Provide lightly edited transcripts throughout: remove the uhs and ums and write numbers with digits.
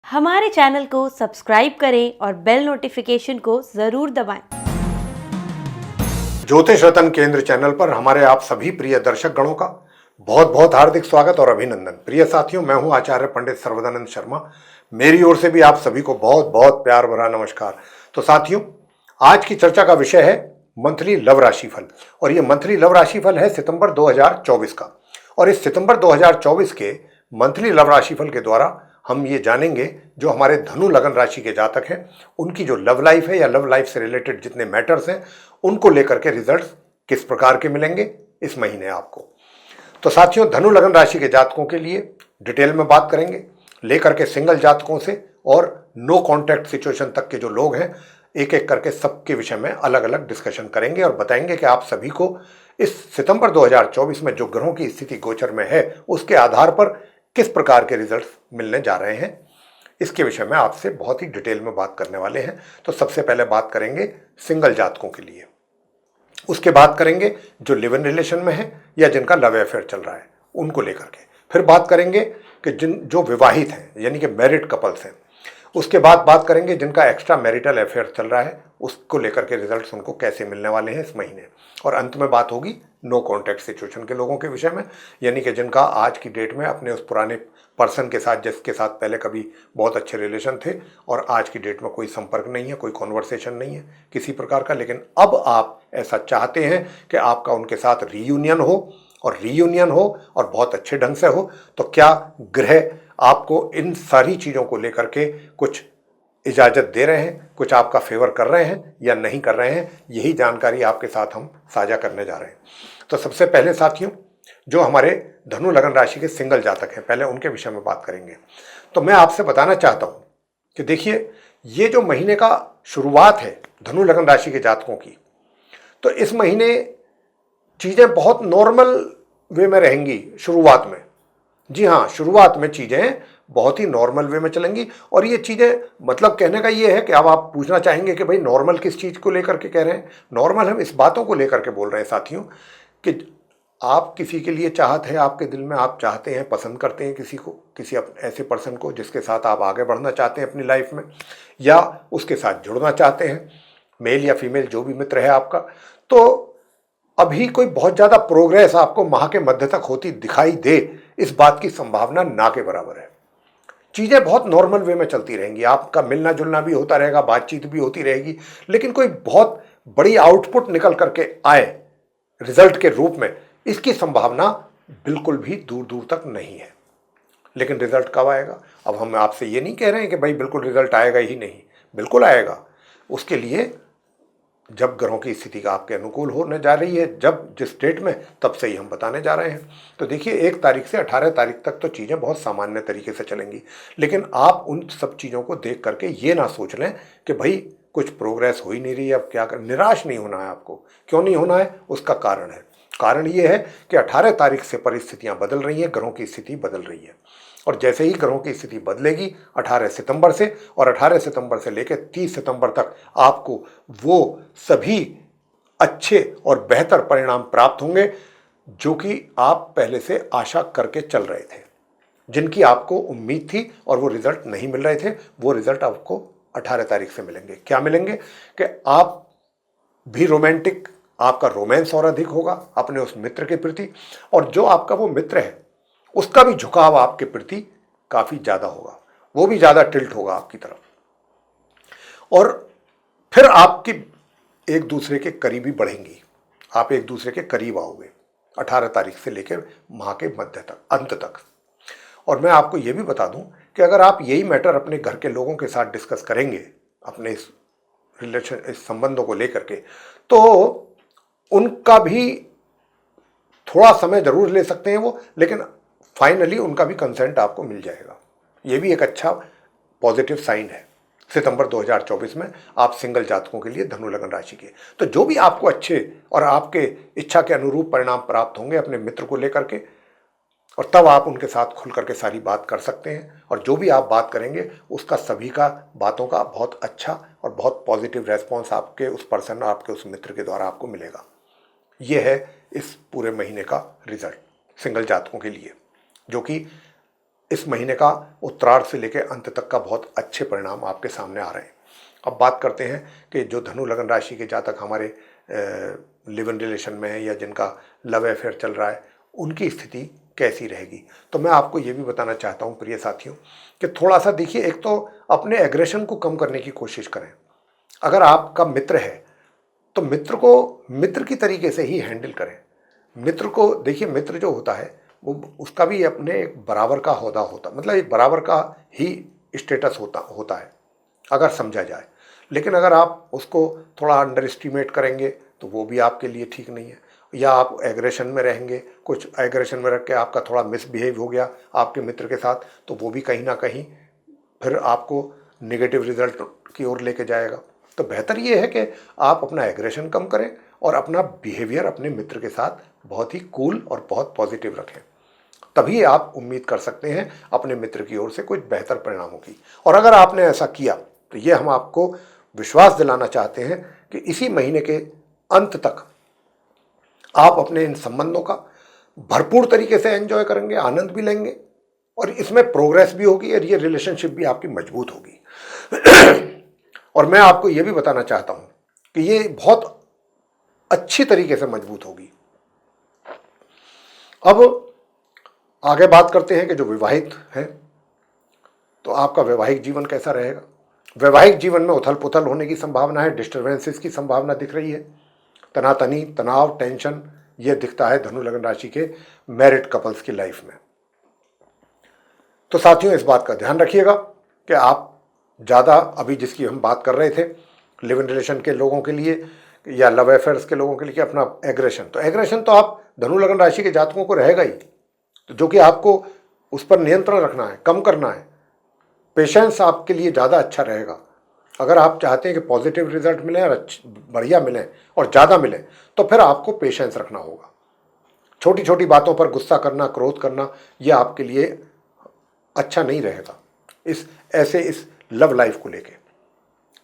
हमारे चैनल को सब्सक्राइब करें और बेल नोटिफिकेशन को जरूर दबाएं। ज्योतिष रतन केंद्र चैनल पर हमारे आप सभी प्रिय दर्शक गणों का बहुत बहुत हार्दिक स्वागत और अभिनंदन। प्रिय साथियों, मैं हूं आचार्य पंडित सर्वदानंद शर्मा। मेरी ओर से भी आप सभी को बहुत बहुत प्यार भरा नमस्कार। तो साथियों, आज की चर्चा का विषय है मंथली लव राशिफल। और ये मंथली लव राशिफल है सितंबर 2024 का। और इस सितंबर 2024 के मंथली लव राशिफल के द्वारा हम ये जानेंगे जो हमारे धनु लगन राशि के जातक हैं उनकी जो लव लाइफ है या लव लाइफ से रिलेटेड जितने मैटर्स हैं उनको लेकर के रिजल्ट्स किस प्रकार के मिलेंगे इस महीने आपको। तो साथियों, धनु लगन राशि के जातकों के लिए डिटेल में बात करेंगे, लेकर के सिंगल जातकों से और नो कॉन्टैक्ट सिचुएशन तक के जो लोग हैं एक एक करके सबके विषय में अलग अलग डिस्कशन करेंगे और बताएंगे कि आप सभी को इस सितंबर 2024 में जो ग्रहों की स्थिति गोचर में है उसके आधार पर किस प्रकार के रिजल्ट्स मिलने जा रहे हैं। इसके विषय में आपसे बहुत ही डिटेल में बात करने वाले हैं। तो सबसे पहले बात करेंगे सिंगल जातकों के लिए, उसके बाद करेंगे जो लिव इन रिलेशन में है या जिनका लव अफेयर चल रहा है उनको लेकर के, फिर बात करेंगे कि जो विवाहित हैं यानी कि मैरिड कपल्स हैं, उसके बाद बात करेंगे जिनका एक्स्ट्रा मैरिटल अफेयर चल रहा है उसको लेकर के रिजल्ट्स उनको कैसे मिलने वाले हैं इस महीने, और अंत में बात होगी नो कॉन्टैक्ट सिचुएशन के लोगों के विषय में, यानी कि जिनका आज की डेट में अपने उस पुराने पर्सन के साथ जिसके साथ पहले कभी बहुत अच्छे रिलेशन थे और आज की डेट में कोई संपर्क नहीं है, कोई कॉन्वर्सेशन नहीं है किसी प्रकार का, लेकिन अब आप ऐसा चाहते हैं कि आपका उनके साथ रीयूनियन हो और बहुत अच्छे ढंग से हो। तो क्या ग्रह आपको इन सारी चीज़ों को लेकर के कुछ इजाज़त दे रहे हैं, कुछ आपका फेवर कर रहे हैं या नहीं कर रहे हैं, यही जानकारी आपके साथ हम साझा करने जा रहे हैं। तो सबसे पहले साथियों, जो हमारे धनु लगन राशि के सिंगल जातक हैं पहले उनके विषय में बात करेंगे। तो मैं आपसे बताना चाहता हूं कि देखिए, ये जो महीने का शुरुआत है धनु लगन राशि के जातकों की, तो इस महीने चीज़ें बहुत नॉर्मल वे में रहेंगी शुरुआत में। जी हाँ, शुरुआत में चीज़ें बहुत ही नॉर्मल वे में चलेंगी। और ये चीज़ें मतलब कहने का ये है कि अब आप पूछना चाहेंगे कि भाई नॉर्मल किस चीज़ को लेकर के कह रहे हैं। नॉर्मल हम इस बातों को लेकर के बोल रहे हैं साथियों कि आप किसी के लिए चाहत है आपके दिल में, आप चाहते हैं, पसंद करते हैं किसी को, किसी ऐसे पर्सन को जिसके साथ आप आगे बढ़ना चाहते हैं अपनी लाइफ में या उसके साथ जुड़ना चाहते हैं, मेल या फीमेल जो भी मित्र है आपका। तो अभी कोई बहुत ज़्यादा प्रोग्रेस आपको माह के मध्य तक होती दिखाई दे, इस बात की संभावना ना के बराबर है। चीज़ें बहुत नॉर्मल वे में चलती रहेंगी, आपका मिलना जुलना भी होता रहेगा, बातचीत भी होती रहेगी, लेकिन कोई बहुत बड़ी आउटपुट निकल करके आए रिजल्ट के रूप में, इसकी संभावना बिल्कुल भी दूर दूर तक नहीं है। लेकिन रिजल्ट कब आएगा? अब हम आपसे ये नहीं कह रहे हैं कि भाई बिल्कुल रिजल्ट आएगा ही नहीं, बिल्कुल आएगा। उसके लिए जब ग्रहों की स्थिति का आपके अनुकूल होने जा रही है, जब जिस डेट में, तब से ही हम बताने जा रहे हैं। तो देखिए, 1 तारीख से 18 तारीख तक तो चीज़ें बहुत सामान्य तरीके से चलेंगी, लेकिन आप उन सब चीज़ों को देख करके ये ना सोच लें कि भाई कुछ प्रोग्रेस हो ही नहीं रही है, अब क्या कर। निराश नहीं होना है आपको। क्यों नहीं होना है? उसका कारण है। कारण ये है कि 18 तारीख से परिस्थितियाँ बदल रही हैं, ग्रहों की स्थिति बदल रही है। और जैसे ही ग्रहों की स्थिति बदलेगी 18 सितंबर से, और 18 सितंबर से लेकर 30 सितंबर तक आपको वो सभी अच्छे और बेहतर परिणाम प्राप्त होंगे जो कि आप पहले से आशा करके चल रहे थे, जिनकी आपको उम्मीद थी और वो रिजल्ट नहीं मिल रहे थे, वो रिजल्ट आपको 18 तारीख से मिलेंगे। क्या मिलेंगे? कि आप भी रोमांटिक, आपका रोमांस और अधिक होगा अपने उस मित्र के प्रति, और जो आपका वो मित्र है उसका भी झुकाव आपके प्रति काफी ज्यादा होगा, वो भी ज्यादा टिल्ट होगा आपकी तरफ, और फिर आपकी एक दूसरे के करीबी बढ़ेंगी, आप एक दूसरे के करीब आओगे 18 तारीख से लेकर माह के मध्य तक, अंत तक। और मैं आपको ये भी बता दूं कि अगर आप यही मैटर अपने घर के लोगों के साथ डिस्कस करेंगे अपने इस रिलेशन, इस संबंधों को लेकर के, तो उनका भी थोड़ा समय जरूर ले सकते हैं वो, लेकिन फाइनली उनका भी कंसेंट आपको मिल जाएगा। ये भी एक अच्छा पॉजिटिव साइन है सितंबर 2024 में आप सिंगल जातकों के लिए धनु लगन राशि के। तो जो भी आपको अच्छे और आपके इच्छा के अनुरूप परिणाम प्राप्त होंगे अपने मित्र को लेकर के, और तब आप उनके साथ खुल करके सारी बात कर सकते हैं, और जो भी आप बात करेंगे उसका सभी का बातों का बहुत अच्छा और बहुत पॉजिटिव रेस्पॉन्स आपके उस पर्सन, आपके उस मित्र के द्वारा आपको मिलेगा। ये है इस पूरे महीने का रिजल्ट सिंगल जातकों के लिए, जो कि इस महीने का उत्तरार्ध से लेकर अंत तक का बहुत अच्छे परिणाम आपके सामने आ रहे हैं। अब बात करते हैं कि जो धनु लगन राशि के जातक हमारे लिव इन रिलेशन में है या जिनका लव अफेयर चल रहा है, उनकी स्थिति कैसी रहेगी। तो मैं आपको ये भी बताना चाहता हूँ प्रिय साथियों कि थोड़ा सा देखिए, एक तो अपने एग्रेशन को कम करने की कोशिश करें। अगर आपका मित्र है तो मित्र को मित्र की तरीके से ही हैंडल करें। मित्र को देखिए, मित्र जो होता है वो उसका भी अपने एक बराबर का होदा होता, मतलब एक बराबर का ही स्टेटस होता है अगर समझा जाए। लेकिन अगर आप उसको थोड़ा अंडर एस्टिमेट करेंगे तो वो भी आपके लिए ठीक नहीं है। या आप एग्रेशन में रहेंगे, कुछ एग्रेशन में रख के आपका थोड़ा मिसबिहेव हो गया आपके मित्र के साथ, तो वो भी कहीं ना कहीं फिर आपको नेगेटिव रिजल्ट की ओर लेके जाएगा। तो बेहतर ये है कि आप अपना एग्रेशन कम करें और अपना बिहेवियर अपने मित्र के साथ बहुत ही कूल और बहुत पॉजिटिव रखें। तभी आप उम्मीद कर सकते हैं अपने मित्र की ओर से कुछ बेहतर परिणामों की। और अगर आपने ऐसा किया तो ये हम आपको विश्वास दिलाना चाहते हैं कि इसी महीने के अंत तक आप अपने इन संबंधों का भरपूर तरीके से एंजॉय करेंगे, आनंद भी लेंगे और इसमें प्रोग्रेस भी होगी और ये रिलेशनशिप भी आपकी मजबूत होगी। और मैं आपको ये भी बताना चाहता हूं कि ये बहुत अच्छी तरीके से मजबूत होगी। अब आगे बात करते हैं कि जो विवाहित हैं तो आपका वैवाहिक जीवन कैसा रहेगा। वैवाहिक जीवन में उथल पुथल होने की संभावना है, डिस्टर्बेंसेस की संभावना दिख रही है, तनातनी, तनाव, टेंशन, यह दिखता है धनु लगन राशि के मैरिड कपल्स की लाइफ में। तो साथियों, इस बात का ध्यान रखिएगा कि आप ज़्यादा अभी जिसकी हम बात कर रहे थे लिव इन रिलेशन के लोगों के लिए या लव अफेयर्स के लोगों के लिए, अपना एग्रेशन तो आप धनु लगन राशि के जातकों को रहेगा ही, तो जो कि आपको उस पर नियंत्रण रखना है, कम करना है। पेशेंस आपके लिए ज़्यादा अच्छा रहेगा। अगर आप चाहते हैं कि पॉजिटिव रिजल्ट मिले और बढ़िया मिले और ज़्यादा मिले, तो फिर आपको पेशेंस रखना होगा। छोटी छोटी बातों पर गुस्सा करना, क्रोध करना, यह आपके लिए अच्छा नहीं रहेगा इस लव लाइफ को लेके।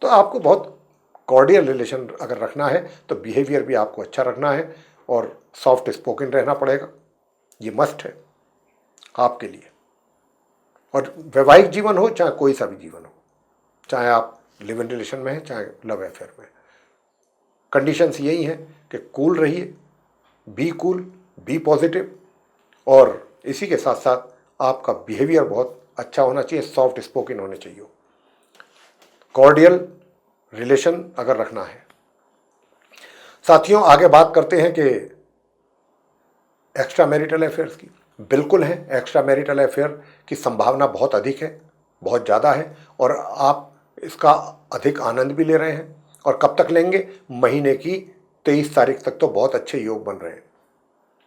तो आपको बहुत कॉर्डियल रिलेशन अगर रखना है तो बिहेवियर भी आपको अच्छा रखना है और सॉफ्ट स्पोकन रहना पड़ेगा, ये मस्ट है आपके लिए। और वैवाहिक जीवन हो चाहे कोई सा भी जीवन हो, चाहे आप लिव इन रिलेशन में हैं चाहे लव अफेयर में, कंडीशंस यही हैं कि कूल रहिए, बी कूल, बी पॉजिटिव, और इसी के साथ साथ आपका बिहेवियर बहुत अच्छा होना चाहिए, सॉफ्ट स्पोकन होने चाहिए, कॉर्डियल रिलेशन अगर रखना है। साथियों, आगे बात करते हैं कि एक्स्ट्रा मैरिटल अफेयर्स की। बिल्कुल है, एक्स्ट्रा मैरिटल अफेयर की संभावना बहुत अधिक है, बहुत ज़्यादा है, और आप इसका अधिक आनंद भी ले रहे हैं। और कब तक लेंगे? महीने की 23 तारीख तक तो बहुत अच्छे योग बन रहे हैं,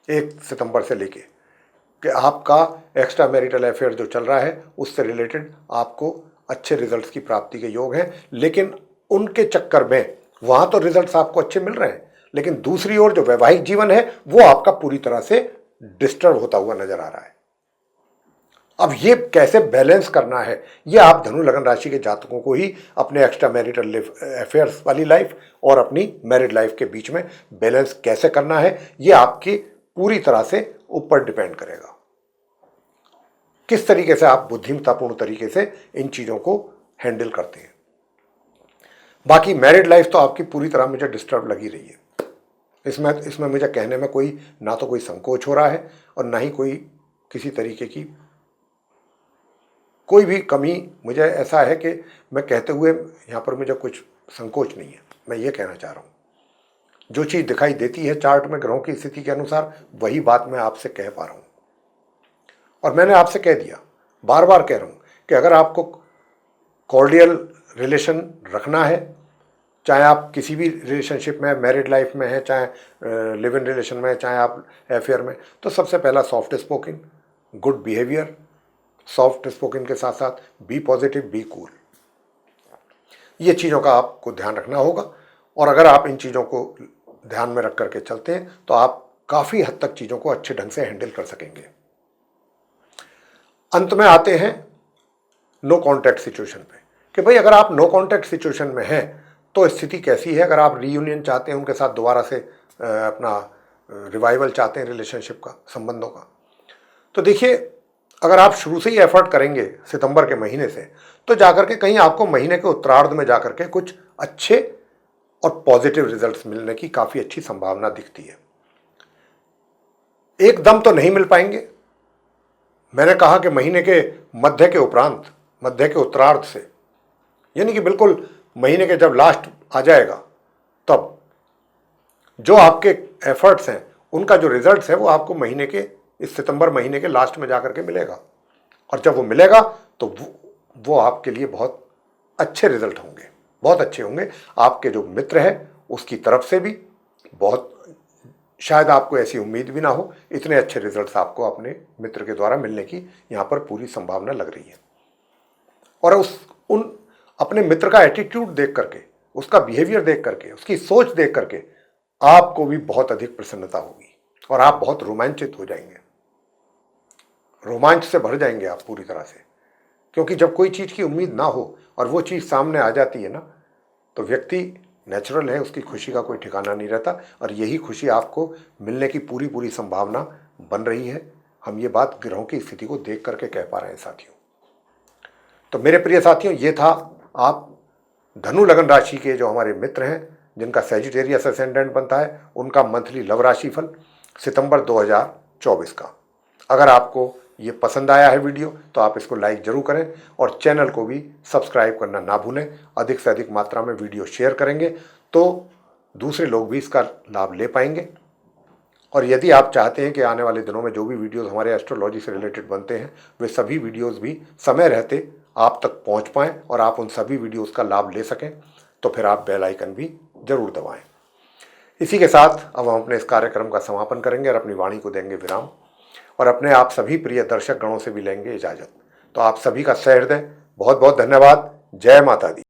1 सितंबर से लेके, कि आपका एक्स्ट्रा मैरिटल अफेयर जो चल रहा है उससे रिलेटेड आपको अच्छे रिजल्ट्स की प्राप्ति के योग हैं। लेकिन उनके चक्कर में वहाँ तो रिजल्ट्स आपको अच्छे मिल रहे हैं, लेकिन दूसरी ओर जो वैवाहिक जीवन है वो आपका पूरी तरह से डिस्टर्ब होता हुआ नजर आ रहा है। अब ये कैसे बैलेंस करना है, ये आप धनु लगन राशि के जातकों को ही अपने एक्स्ट्रा मैरिटल अफेयर्स वाली लाइफ और अपनी मैरिड लाइफ के बीच में बैलेंस कैसे करना है, ये आपकी पूरी तरह से ऊपर डिपेंड करेगा। किस तरीके से आप बुद्धिमत्तापूर्ण तरीके से इन चीजों को हैंडल करते हैं। बाकी मैरिड लाइफ तो आपकी पूरी तरह मुझे डिस्टर्ब लगी रही है। इसमें मुझे कहने में कोई ना तो कोई संकोच हो रहा है और ना ही कोई किसी तरीके की कोई भी कमी मुझे ऐसा है कि मैं कहते हुए यहाँ पर मुझे कुछ संकोच नहीं है। मैं ये कहना चाह रहा हूँ, जो चीज़ दिखाई देती है चार्ट में ग्रहों की स्थिति के अनुसार, वही बात मैं आपसे कह पा रहा हूँ। और मैंने आपसे कह दिया, बार बार कह रहा हूँ कि अगर आपको कॉर्डियल रिलेशन रखना है, चाहे आप किसी भी रिलेशनशिप में, मैरिड लाइफ में है, चाहे लिव इन रिलेशन में, चाहे आप अफेयर में, तो सबसे पहला soft spoken, good behaviour, soft spoken के साथ साथ बी पॉजिटिव, बी कूल, ये चीज़ों का आपको ध्यान रखना होगा। और अगर आप इन चीज़ों को ध्यान में रख करके चलते हैं तो आप काफ़ी हद तक चीज़ों को अच्छे ढंग से हैंडल कर सकेंगे। अंत में आते हैं नो कॉन्टैक्ट सिचुएशन पे, कि भाई अगर आप नो कॉन्टैक्ट सिचुएशन में हैं तो स्थिति कैसी है। अगर आप रीयूनियन चाहते हैं उनके साथ, दोबारा से अपना रिवाइवल चाहते हैं रिलेशनशिप का, संबंधों का, तो देखिए अगर आप शुरू से ही एफर्ट करेंगे सितंबर के महीने से, तो जाकर के कहीं आपको महीने के उत्तरार्ध में जाकर के कुछ अच्छे और पॉजिटिव रिजल्ट्स मिलने की काफ़ी अच्छी संभावना दिखती है। एकदम तो नहीं मिल पाएंगे, मैंने कहा कि महीने के मध्य के उपरांत, मध्य के उत्तरार्ध से, यानी कि बिल्कुल महीने के जब लास्ट आ जाएगा, तब जो आपके एफर्ट्स हैं उनका जो रिजल्ट्स है वो आपको महीने के, इस सितंबर महीने के लास्ट में जाकर के मिलेगा। और जब वो मिलेगा तो वो आपके लिए बहुत अच्छे रिजल्ट होंगे, बहुत अच्छे होंगे। आपके जो मित्र है उसकी तरफ से भी बहुत, शायद आपको ऐसी उम्मीद भी ना हो, इतने अच्छे रिजल्ट्स आपको अपने मित्र के द्वारा मिलने की यहाँ पर पूरी संभावना लग रही है। और उन अपने मित्र का एटीट्यूड देख करके, उसका बिहेवियर देख करके, उसकी सोच देख करके आपको भी बहुत अधिक प्रसन्नता होगी और आप बहुत रोमांचित हो जाएंगे, रोमांच से भर जाएंगे आप पूरी तरह से। क्योंकि जब कोई चीज़ की उम्मीद ना हो और वो चीज़ सामने आ जाती है ना, तो व्यक्ति, नेचुरल है, उसकी खुशी का कोई ठिकाना नहीं रहता। और यही खुशी आपको मिलने की पूरी संभावना बन रही है। हम ये बात ग्रहों की स्थिति को देख करके कह पा रहे हैं साथियों। तो मेरे प्रिय साथियों, ये था आप धनु लगन राशि के जो हमारे मित्र हैं, जिनका सैजिटेरियस असेंडेंट बनता है, उनका मंथली लव राशिफल सितंबर 2024 का। अगर आपको ये पसंद आया है वीडियो तो आप इसको लाइक जरूर करें और चैनल को भी सब्सक्राइब करना ना भूलें। अधिक से अधिक मात्रा में वीडियो शेयर करेंगे तो दूसरे लोग भी इसका लाभ ले पाएंगे। और यदि आप चाहते हैं कि आने वाले दिनों में जो भी वीडियोस हमारे एस्ट्रोलॉजी से रिलेटेड बनते हैं, वे सभी वीडियोस भी समय रहते आप तक पहुंच पाएँ और आप उन सभी वीडियोस का लाभ ले सकें, तो फिर आप बेल आइकन भी जरूर दबाएं। इसी के साथ अब हम अपने इस कार्यक्रम का समापन करेंगे और अपनी वाणी को देंगे विराम और अपने आप सभी प्रिय दर्शक गणों से भी लेंगे इजाजत। तो आप सभी का सहृदय बहुत बहुत धन्यवाद। जय माता दी।